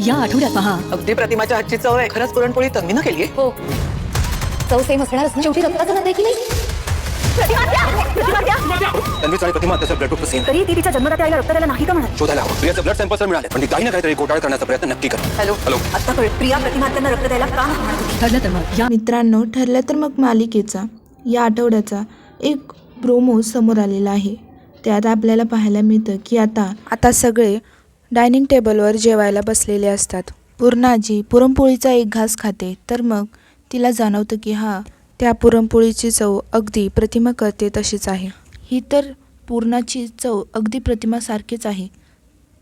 या आठवड्यात पहा. अगदी प्रतिमाच्या हातची चव आहे. खरंच पुरणपोळी तन्वीनं केली आहे. हो, चव सेम असणारच ना. शेवटी रक्ताचं नातं आहे की नाही? तन्वीचा आणि प्रतिमा त्याचा ब्लड ग्रुप सेम. तरी ती तिच्या जन्मदात्या आईला रक्त द्यायला नाही का म्हणत? शोधायला हवं. प्रियाचं ब्लड सॅम्पल्स मिळाले, पण ती काही ना काहीतरी घोटाळा करण्याचा प्रयत्न नक्की कर. Hello hello. आता कळ, प्रिया प्रतिमा त्यांना रक्त द्यायला का नाही म्हणत होती? ठरलं तर मग या मित्रांनो, ठरलं तर मग मालिकेचा या आठवड्याचा एक प्रोमो समोर आलेला आहे. त्यात आपल्याला पाहायला मिळतं की आता सगळे डायनिंग टेबलवर जेवायला बसलेले असतात. पूर्णाजी पुरणपोळीचा एक घास खाते, तर मग तिला जाणवतं की त्या पुरणपोळीची चव अगदी प्रतिमा करते तशीच आहे. ही तर पूर्णाची चव अगदी प्रतिमासारखीच आहे.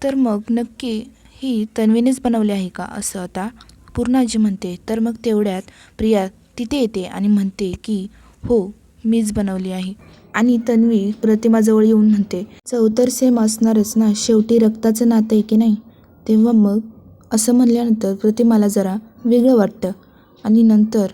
तर मग नक्की ही तन्वीनेच बनवली आहे का, असं आता पूर्णाजी म्हणते. तर मग तेवढ्यात प्रिया तिथे येते आणि म्हणते की हो, मीच बनवली आहे. आणि तन्वी प्रतिमाजवळ येऊन म्हणते, चव तर सेम असणारच ना, शेवटी रक्ताचं नातं आहे की नाही. तेव्हा मग असं म्हणल्यानंतर प्रतिमाला जरा वेगळं वाटतं आणि नंतर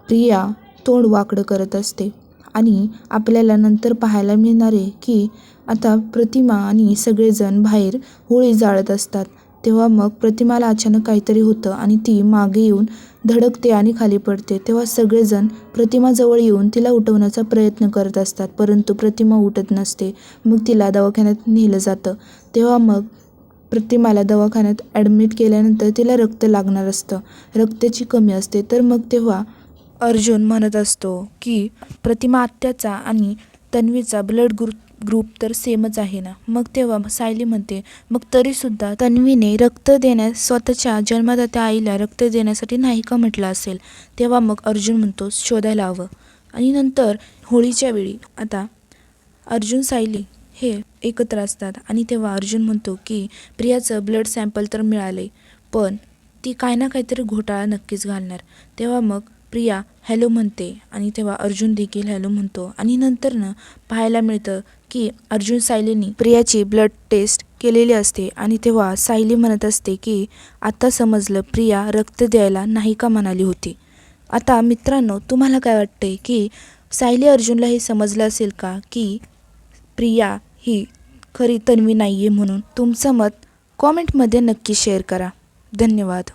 प्रिया तोंड वाकडं करत असते. आणि आपल्याला नंतर पाहायला मिळणार आहे की आता प्रतिमा आणि सगळेजण बाहेर होळी जाळत असतात. तेव्हा मग प्रतिमाला अचानक काहीतरी होतं आणि ती मागे येऊन धडकते आणि खाली पडते. तेव्हा सगळेजण प्रतिमाजवळ येऊन तिला उठवण्याचा प्रयत्न करत असतात, परंतु प्रतिमा उठत नसते. मग तिला दवाखान्यात नेलं जातं. तेव्हा मग प्रतिमाला दवाखान्यात ॲडमिट केल्यानंतर तिला रक्त लागणार असतं, रक्ताची कमी असते. तर मग तेव्हा अर्जुन म्हणत असतो की प्रतिमा आत्याचा आणि तन्वीचा ब्लड ग्रुप तर सेमच आहे ना. मग तेव्हा सायली म्हणते, मग तरीसुद्धा तन्वीने रक्त देण्यास स्वतःच्या जन्मदात्या आईला रक्त देण्यासाठी नाही का म्हटलं असेल. तेव्हा मग अर्जुन म्हणतो शोधायला हवं. आणि नंतर होळीच्या वेळी आता अर्जुन सायली हे एकत्र असतात आणि तेव्हा अर्जुन म्हणतो की प्रियाचं ब्लड सॅम्पल तर मिळाले, पण ती काय ना काहीतरी घोटाळा नक्कीच घालणार. तेव्हा मग प्रिया हॅलो म्हणते आणि तेव्हा अर्जुन देखील हॅलो म्हणतो. आणि नंतर पाहायला मिळतं की अर्जुन सायलीनी प्रियाची ब्लड टेस्ट केलेली असते. आणि तेव्हा सायली म्हणत असते की आता समजलं, प्रिया रक्त द्यायला नाही का म्हणाली होती. आता मित्रांनो, तुम्हाला काय वाटते की सायली अर्जुनला हे समजलं असेल का की प्रिया ही खरी तन्वी नाही आहे म्हणून? तुमचं मत कॉमेंटमध्ये नक्की शेअर करा. धन्यवाद.